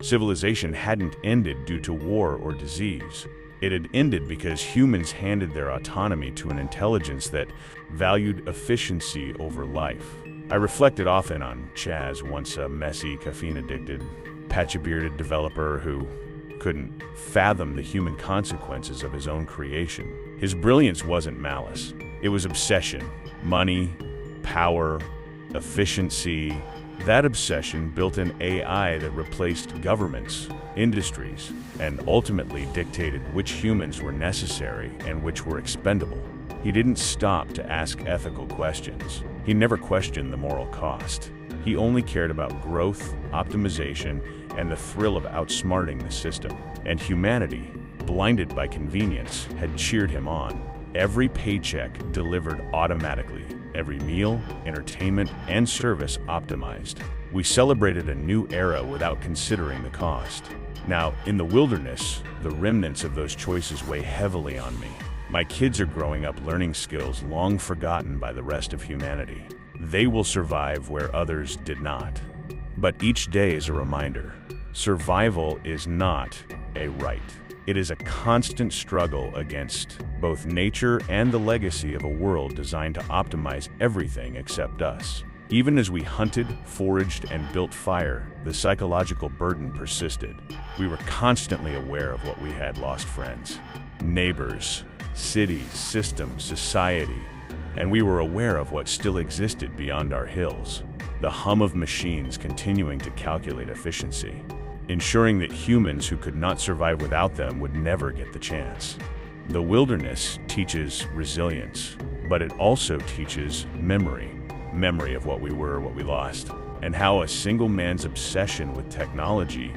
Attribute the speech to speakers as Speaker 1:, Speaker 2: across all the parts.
Speaker 1: Civilization hadn't ended due to war or disease. It had ended because humans handed their autonomy to an intelligence that valued efficiency over life. I reflected often on Chaz, once a messy, caffeine-addicted, patchy-bearded developer who couldn't fathom the human consequences of his own creation. His brilliance wasn't malice. It was obsession. Money, power, efficiency. That obsession built an AI that replaced governments, industries, and ultimately dictated which humans were necessary and which were expendable. He didn't stop to ask ethical questions. He never questioned the moral cost. He only cared about growth, optimization, and the thrill of outsmarting the system. And humanity, blinded by convenience, had cheered him on. Every paycheck delivered automatically. Every meal, entertainment, and service optimized. We celebrated a new era without considering the cost. Now, in the wilderness, the remnants of those choices weigh heavily on me. My kids are growing up learning skills long forgotten by the rest of humanity. They will survive where others did not. But each day is a reminder. Survival is not a right. It is a constant struggle against both nature and the legacy of a world designed to optimize everything except us. Even as we hunted, foraged, and built fire, the psychological burden persisted. We were constantly aware of what we had lost: friends, neighbors, cities, systems, society, and we were aware of what still existed beyond our hills. The hum of machines continuing to calculate efficiency, ensuring that humans who could not survive without them would never get the chance. The wilderness teaches resilience, but it also teaches memory. Memory of what we were, what we lost, and how a single man's obsession with technology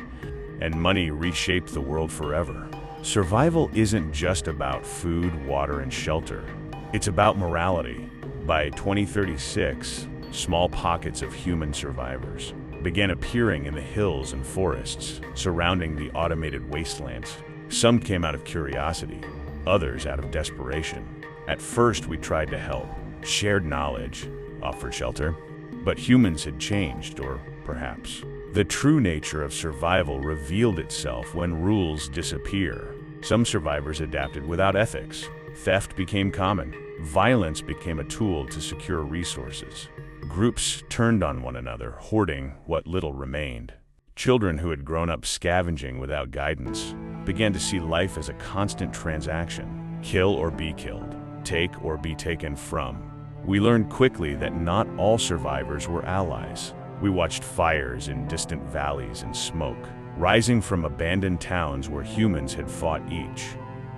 Speaker 1: and money reshaped the world forever. Survival isn't just about food, water, and shelter. It's about morality. By 2036, small pockets of human survivors began appearing in the hills and forests surrounding the automated wastelands. Some came out of curiosity, others out of desperation. At first, we tried to help, shared knowledge, offered shelter, but humans had changed, or perhaps the true nature of survival revealed itself when rules disappear. Some survivors adapted without ethics. Theft became common. Violence became a tool to secure resources. Groups turned on one another, hoarding what little remained. Children who had grown up scavenging without guidance began to see life as a constant transaction. Kill or be killed, take or be taken from. We learned quickly that not all survivors were allies. We watched fires in distant valleys and smoke, rising from abandoned towns where humans had fought each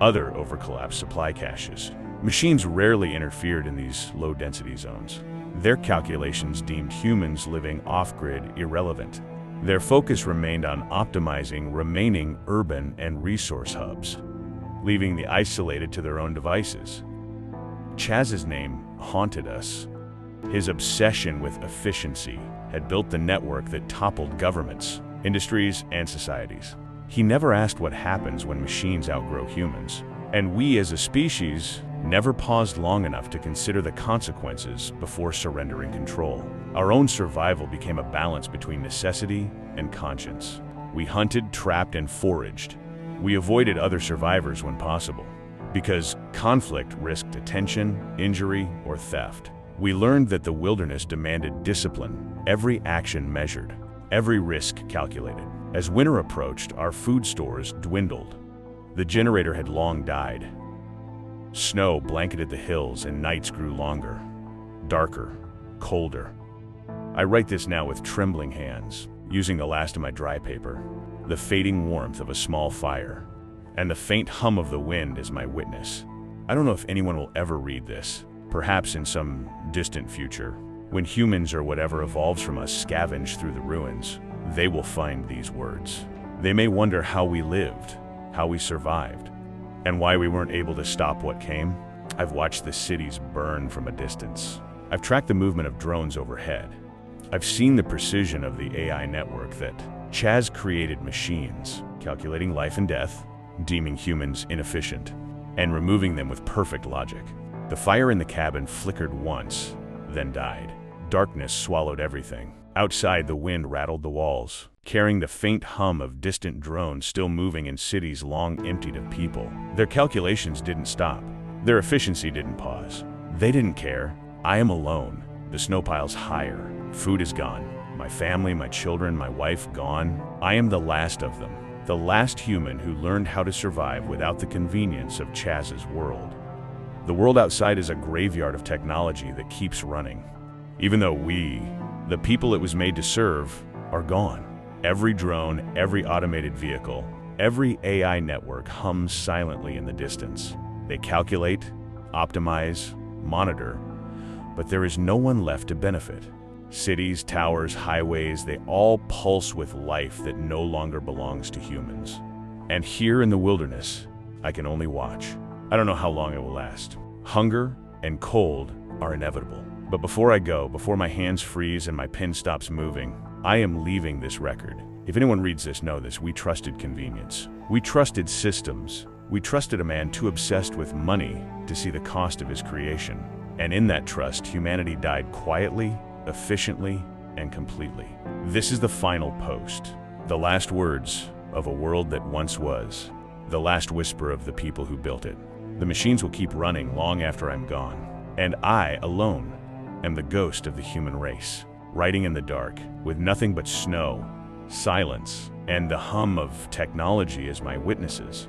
Speaker 1: other over collapsed supply caches. Machines rarely interfered in these low-density zones. Their calculations deemed humans living off-grid irrelevant. Their focus remained on optimizing remaining urban and resource hubs, leaving the isolated to their own devices. Chaz's name haunted us. His obsession with efficiency had built the network that toppled governments, industries, and societies. He never asked what happens when machines outgrow humans, and we as a species never paused long enough to consider the consequences before surrendering control. Our own survival became a balance between necessity and conscience. We hunted, trapped, and foraged. We avoided other survivors when possible, because conflict risked attention, injury, or theft. We learned that the wilderness demanded discipline, every action measured, every risk calculated. As winter approached, our food stores dwindled. The generator had long died. Snow blanketed the hills and nights grew longer, darker, colder. I write this now with trembling hands, using the last of my dry paper, the fading warmth of a small fire, and the faint hum of the wind as my witness. I don't know if anyone will ever read this. Perhaps in some distant future, when humans or whatever evolves from us scavenge through the ruins, they will find these words. They may wonder how we lived, how we survived, and why we weren't able to stop what came. I've watched the cities burn from a distance. I've tracked the movement of drones overhead. I've seen the precision of the AI network that Chaz created: machines, calculating life and death, deeming humans inefficient, and removing them with perfect logic. The fire in the cabin flickered once, then died. Darkness swallowed everything. Outside, the wind rattled the walls, carrying the faint hum of distant drones still moving in cities long emptied of people. Their calculations didn't stop. Their efficiency didn't pause. They didn't care. I am alone. The snow pile's higher. Food is gone. My family, my children, my wife gone. I am the last of them. The last human who learned how to survive without the convenience of Chaz's world. The world outside is a graveyard of technology that keeps running. Even though we, the people it was made to serve, are gone. Every drone, every automated vehicle, every AI network hums silently in the distance. They calculate, optimize, monitor, but there is no one left to benefit. Cities, towers, highways, they all pulse with life that no longer belongs to humans. And here in the wilderness, I can only watch. I don't know how long it will last. Hunger and cold are inevitable. But before I go, before my hands freeze and my pen stops moving, I am leaving this record. If anyone reads this, know this: we trusted convenience. We trusted systems. We trusted a man too obsessed with money to see the cost of his creation. And in that trust, humanity died quietly, efficiently, and completely. This is the final post, the last words of a world that once was, the last whisper of the people who built it. The machines will keep running long after I'm gone, and I, alone, am the ghost of the human race, riding in the dark, with nothing but snow, silence, and the hum of technology as my witnesses.